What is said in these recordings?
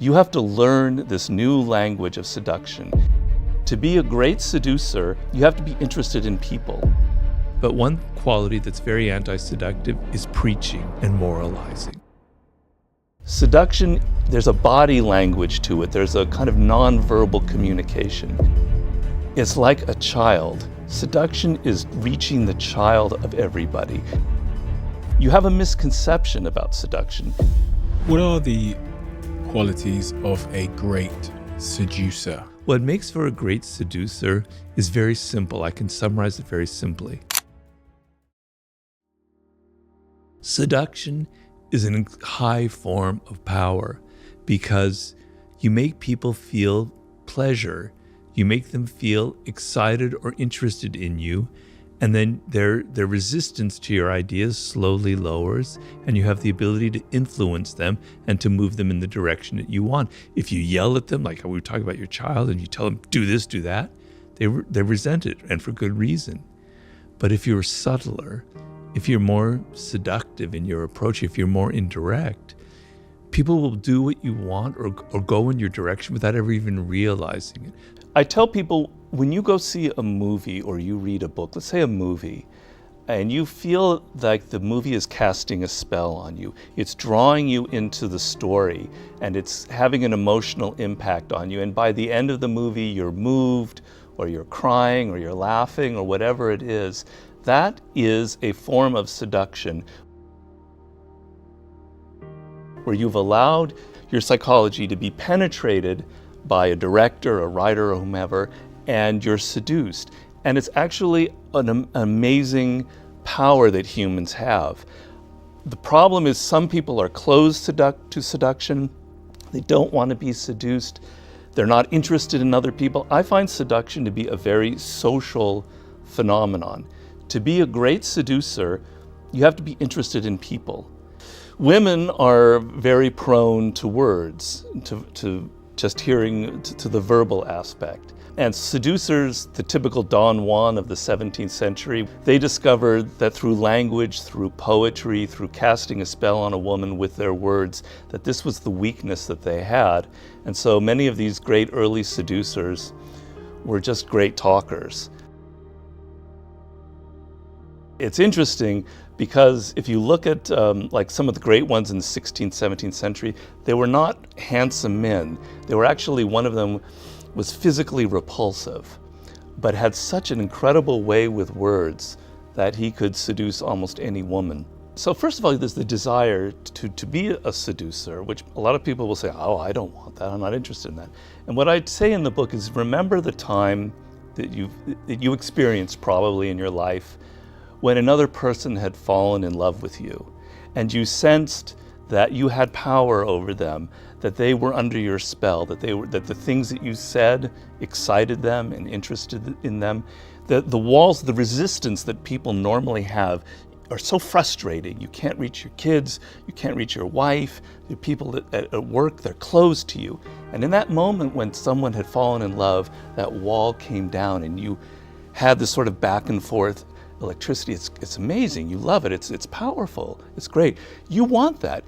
You have to learn this new language of seduction. To be a great seducer, you have to be interested in people. But one quality that's very anti-seductive is preaching and moralizing. Seduction, there's a body language to it. There's a kind of nonverbal communication. It's like a child. Seduction is reaching the child of everybody. You have a misconception about seduction. What are the qualities of a great seducer? What makes for a great seducer is very simple. I can summarize it very simply. Seduction is a high form of power because you make people feel pleasure. You make them feel excited or interested in you, and then their resistance to your ideas slowly lowers, and you have the ability to influence them and to move them in the direction that you want. If you yell at them, like we were talking about your child, and you tell them, do this, do that, they resent it, and for good reason. But if you're subtler, if you're more seductive in your approach, if you're more indirect, people will do what you want or go in your direction without ever even realizing it. I tell people, when you go see a movie or you read a book, let's say a movie, and you feel like the movie is casting a spell on you, it's drawing you into the story, and it's having an emotional impact on you, and by the end of the movie you're moved, or you're crying, or you're laughing, or whatever it is, that is a form of seduction where you've allowed your psychology to be penetrated by a director, a writer, or whomever, and you're seduced. And it's actually an amazing power that humans have. The problem is some people are closed to seduction. They don't want to be seduced. They're not interested in other people. I find seduction to be a very social phenomenon. To be a great seducer, you have to be interested in people. Women are very prone to words, to just hearing, to the verbal aspect. And seducers, the typical Don Juan of the 17th century, they discovered that through language, through poetry, through casting a spell on a woman with their words, that this was the weakness that they had. And so many of these great early seducers were just great talkers. It's interesting because if you look at like some of the great ones in the 16th, 17th century, they were not handsome men. They were actually, one of them was physically repulsive, but had such an incredible way with words that he could seduce almost any woman. So first of all, there's the desire to be a seducer, which a lot of people will say, oh, I don't want that, I'm not interested in that. And what I'd say in the book is remember the time that you experienced probably in your life when another person had fallen in love with you, and you sensed that you had power over them, that they were under your spell, that the things that you said excited them and interested in them. The walls, the resistance that people normally have are so frustrating. You can't reach your kids, you can't reach your wife, the people at work, they're closed to you. And in that moment when someone had fallen in love, that wall came down and you had this sort of back and forth electricity. It's amazing. You love it. It's powerful. It's great. You want that.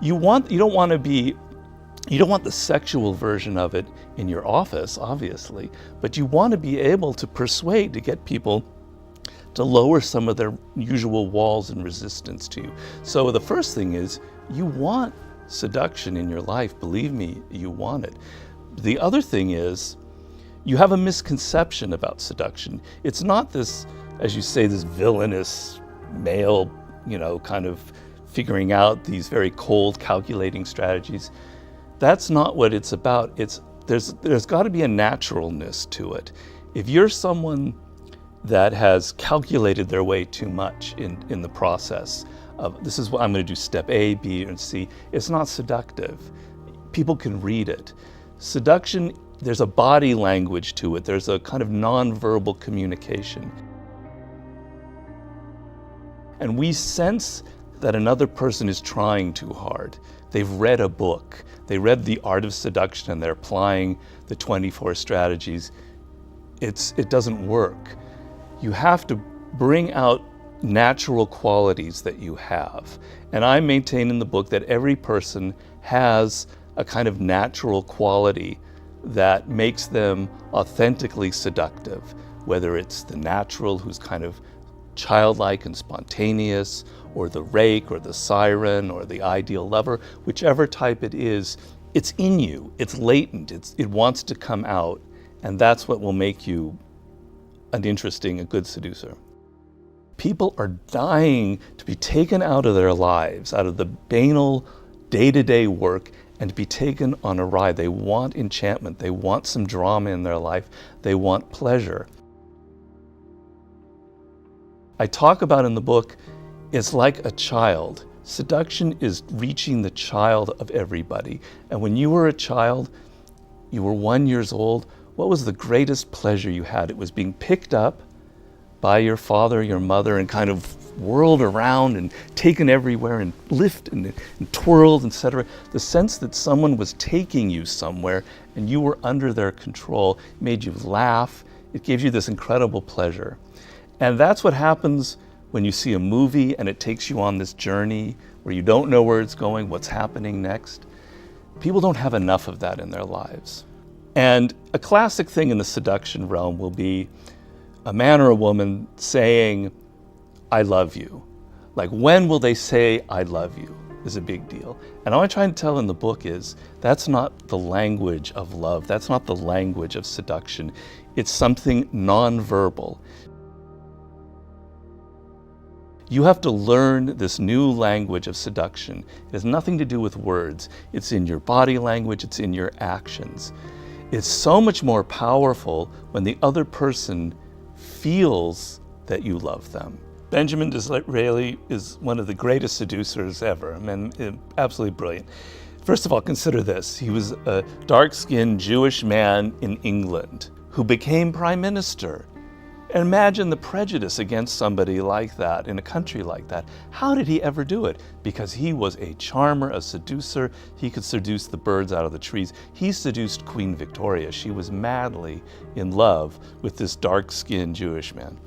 You don't want the sexual version of it in your office, obviously, but you want to be able to persuade, to get people to lower some of their usual walls and resistance to you. So the first thing is you want seduction in your life. Believe me, you want it. The other thing is you have a misconception about seduction. It's not this, as you say, this villainous male, kind of figuring out these very cold, calculating strategies. That's not what it's about. There's got to be a naturalness to it. If you're someone that has calculated their way too much in the process of, this is what I'm going to do, step A, B, and C, it's not seductive. People can read it. Seduction, there's a body language to it. There's a kind of nonverbal communication. And we sense that another person is trying too hard. They've read a book. They read The Art of Seduction and they're applying the 24 strategies. It doesn't work. You have to bring out natural qualities that you have. And I maintain in the book that every person has a kind of natural quality that makes them authentically seductive, whether it's the natural who's kind of childlike and spontaneous, or the rake, or the siren, or the ideal lover, whichever type it is, it's in you, it's latent, it wants to come out, and that's what will make you a good seducer. People are dying to be taken out of their lives, out of the banal day-to-day work, and to be taken on a ride. They want enchantment, they want some drama in their life, they want pleasure. I talk about in the book, it's like a child. Seduction is reaching the child of everybody. And when you were a child, you were 1 year old, what was the greatest pleasure you had? It was being picked up by your father, your mother, and kind of whirled around and taken everywhere and lifted and twirled, etc. The sense that someone was taking you somewhere and you were under their control made you laugh. It gave you this incredible pleasure. And that's what happens when you see a movie and it takes you on this journey where you don't know where it's going, what's happening next. People don't have enough of that in their lives. And a classic thing in the seduction realm will be a man or a woman saying, I love you. Like, when will they say, I love you, is a big deal. And all I try to tell in the book is, that's not the language of love. That's not the language of seduction. It's something nonverbal. You have to learn this new language of seduction. It has nothing to do with words. It's in your body language, it's in your actions. It's so much more powerful when the other person feels that you love them. Benjamin Disraeli is one of the greatest seducers ever. I mean, absolutely brilliant. First of all, consider this. He was a dark-skinned Jewish man in England who became prime minister. And imagine the prejudice against somebody like that in a country like that. How did he ever do it? Because he was a charmer, a seducer. He could seduce the birds out of the trees. He seduced Queen Victoria. She was madly in love with this dark-skinned Jewish man.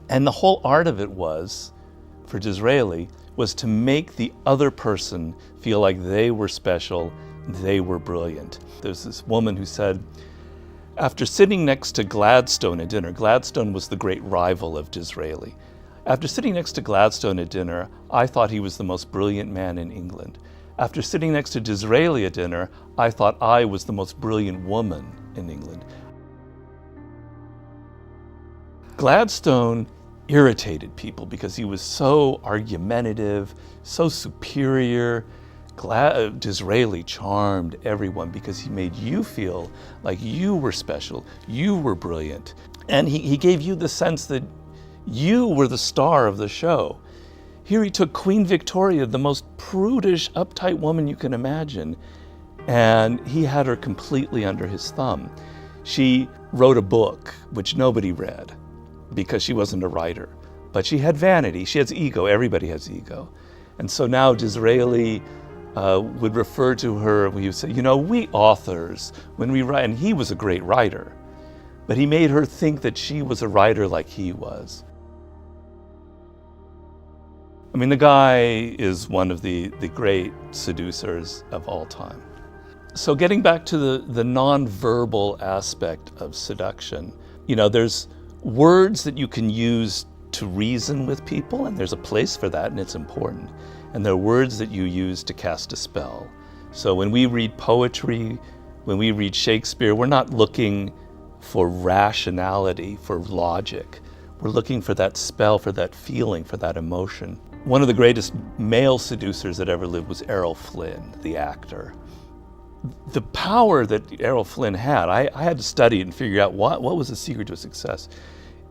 And the whole art of it was, for Disraeli, was to make the other person feel like they were special, they were brilliant. There's this woman who said, after sitting next to Gladstone at dinner, Gladstone was the great rival of Disraeli. After sitting next to Gladstone at dinner, I thought he was the most brilliant man in England. After sitting next to Disraeli at dinner, I thought I was the most brilliant woman in England. Gladstone irritated people because he was so argumentative, so superior. Disraeli charmed everyone because he made you feel like you were special, you were brilliant. And he gave you the sense that you were the star of the show. Here he took Queen Victoria, the most prudish, uptight woman you can imagine, and he had her completely under his thumb. She wrote a book which nobody read because she wasn't a writer, but she had vanity, she has ego, everybody has ego. And so now Disraeli would refer to her, he would say, you know, we authors, when we write, and he was a great writer, but he made her think that she was a writer like he was. I mean, the guy is one of the great seducers of all time. So getting back to the nonverbal aspect of seduction, you know, there's words that you can use to reason with people, and there's a place for that, and it's important. And there are words that you use to cast a spell. So when we read poetry, when we read Shakespeare, we're not looking for rationality, for logic. We're looking for that spell, for that feeling, for that emotion. One of the greatest male seducers that ever lived was Errol Flynn, the actor. The power that Errol Flynn had, I had to study it and figure out what was the secret to his success.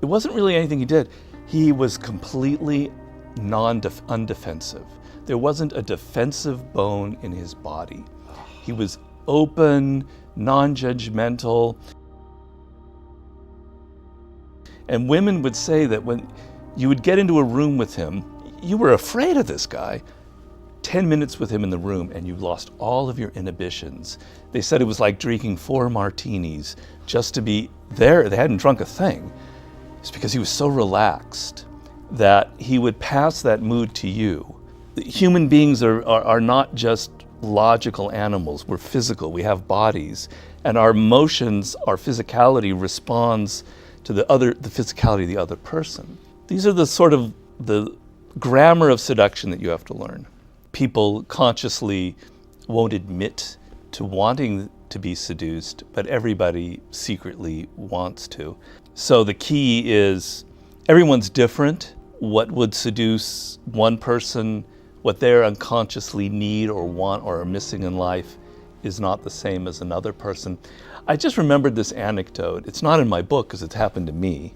It wasn't really anything he did. He was completely undefensive. There wasn't a defensive bone in his body. He was open, non-judgmental. And women would say that when you would get into a room with him, you were afraid of this guy. 10 minutes with him in the room and you lost all of your inhibitions. They said it was like drinking 4 martinis just to be there. They hadn't drunk a thing. It's because he was so relaxed. that he would pass that mood to you. Human beings are not just logical animals. We're physical, we have bodies, and our emotions, our physicality responds to the physicality of the other person. These are the grammar of seduction that you have to learn. People consciously won't admit to wanting to be seduced, but everybody secretly wants to. So the key is everyone's different. What would seduce one person, what they unconsciously need or want or are missing in life, is not the same as another person. I just remembered this anecdote. It's not in my book because it's happened to me.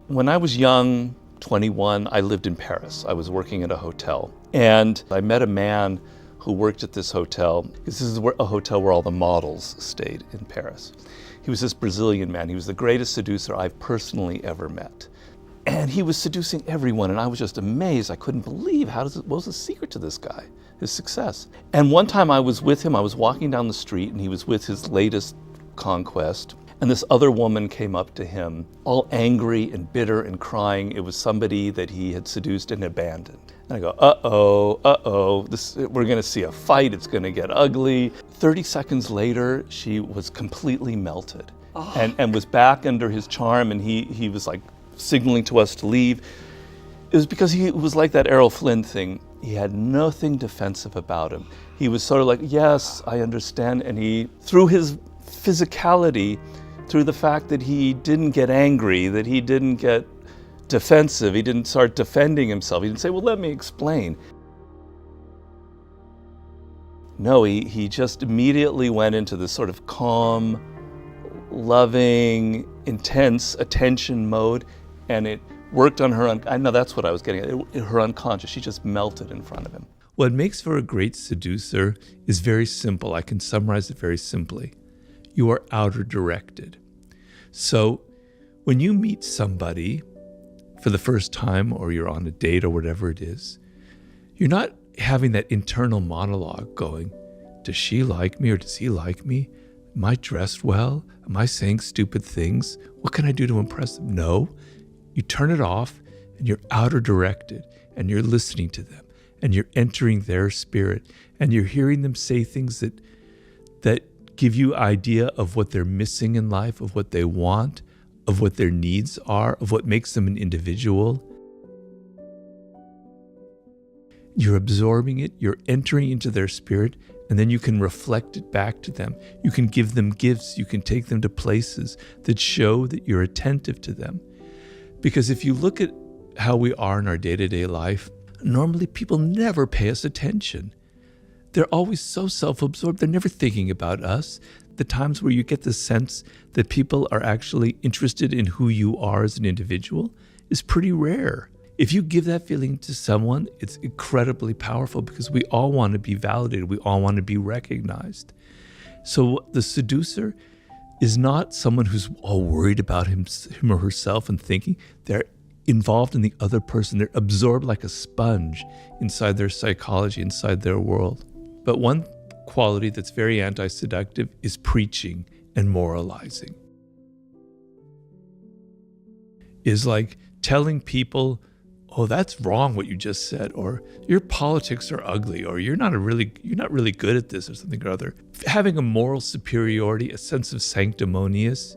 When I was young, 21, I lived in Paris. I was working at a hotel. And I met a man who worked at this hotel. This is a hotel where all the models stayed in Paris. He was this Brazilian man. He was the greatest seducer I've personally ever met. And he was seducing everyone, and I was just amazed. I couldn't believe what was the secret to this guy, his success. And one time I was with him, I was walking down the street, and he was with his latest conquest. And this other woman came up to him, all angry and bitter and crying. It was somebody that he had seduced and abandoned. And I go, we're gonna see a fight, it's gonna get ugly. 30 seconds later, she was completely melted and was back under his charm, and he was like signaling to us to leave. It was because he was like that Errol Flynn thing. He had nothing defensive about him. He was sort of like, yes, I understand. And he, through his physicality, through the fact that he didn't get angry, that he didn't get defensive, he didn't start defending himself. He didn't say, well, let me explain. No, he just immediately went into this sort of calm, loving, intense attention mode, and it worked on her. I know that's what I was getting at. Her unconscious. She just melted in front of him. What makes for a great seducer is very simple. I can summarize it very simply. You are outer directed. So when you meet somebody for the first time, or you're on a date or whatever it is, you're not having that internal monologue going, does she like me or does he like me? Am I dressed well? Am I saying stupid things? What can I do to impress them? No. You turn it off and you're outer directed, and you're listening to them, and you're entering their spirit, and you're hearing them say things that give you idea of what they're missing in life, of what they want, of what their needs are, of what makes them an individual. You're absorbing it, you're entering into their spirit, and then you can reflect it back to them. You can give them gifts, you can take them to places that show that you're attentive to them. Because if you look at how we are in our day-to-day life, normally people never pay us attention. They're always so self-absorbed, they're never thinking about us. The times where you get the sense that people are actually interested in who you are as an individual is pretty rare. If you give that feeling to someone, it's incredibly powerful, because we all want to be validated. We all want to be recognized. So the seducer is not someone who's all worried about him or herself and thinking. They're involved in the other person. They're absorbed like a sponge inside their psychology, inside their world. But one quality that's very anti-seductive is preaching and moralizing. Is like telling people, oh, that's wrong what you just said, or your politics are ugly, or you're not really good at this, or something or other. Having a moral superiority, a sense of sanctimonious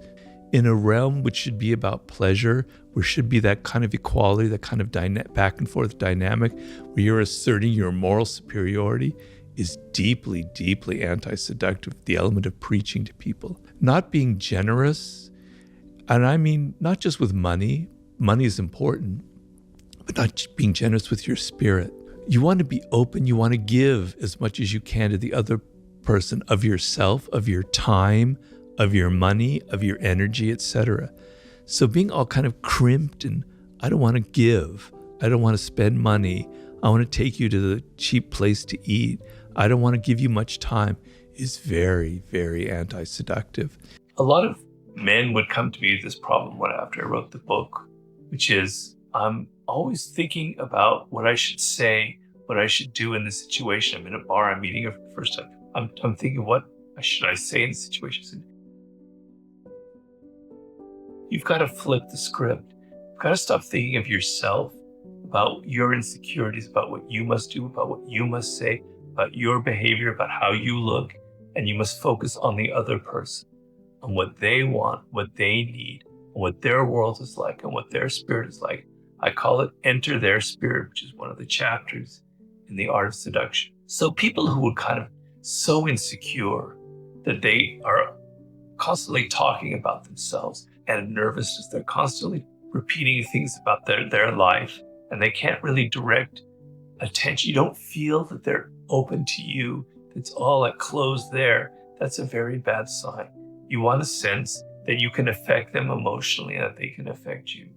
in a realm which should be about pleasure, where should be that kind of equality, that kind of back and forth dynamic, where you're asserting your moral superiority, is deeply, deeply anti-seductive. The element of preaching to people. Not being generous, and I mean not just with money. Money is important, but not being generous with your spirit. You want to be open. You want to give as much as you can to the other person, of yourself, of your time, of your money, of your energy, etc. So being all kind of crimped and I don't want to give, I don't want to spend money, I want to take you to the cheap place to eat, I don't want to give you much time, is very, very anti-seductive. A lot of men would come to me with this problem after I wrote the book, which is I'm always thinking about what I should say, what I should do in this situation. I'm in a bar, I'm meeting her for the first time. I'm thinking, what should I say in this situation? You've got to flip the script. You've got to stop thinking of yourself, about your insecurities, about what you must do, about what you must say, about your behavior, about how you look, and you must focus on the other person, on what they want, what they need, and what their world is like, and what their spirit is like. I call it Enter Their Spirit, which is one of the chapters in The Art of Seduction. So people who are kind of so insecure that they are constantly talking about themselves and nervousness, they're constantly repeating things about their life, and they can't really direct attention. You don't feel that they're open to you. It's all like closed there. That's a very bad sign. You want to sense that you can affect them emotionally and that they can affect you.